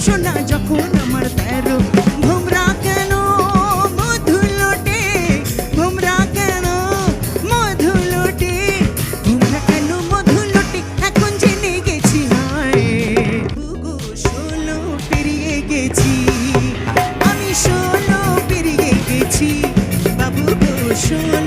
সোনা যখন আমার 13 ভোমরা কেন মধু লোটে ভোমরা কেন মধু লোটে ভোমরা কেন মধু লোটে এখন জেনে গেছি হায় গো 16 পেরিয়ে গেছি আমি 16 পেরিয়ে গেছি বাবু গো 16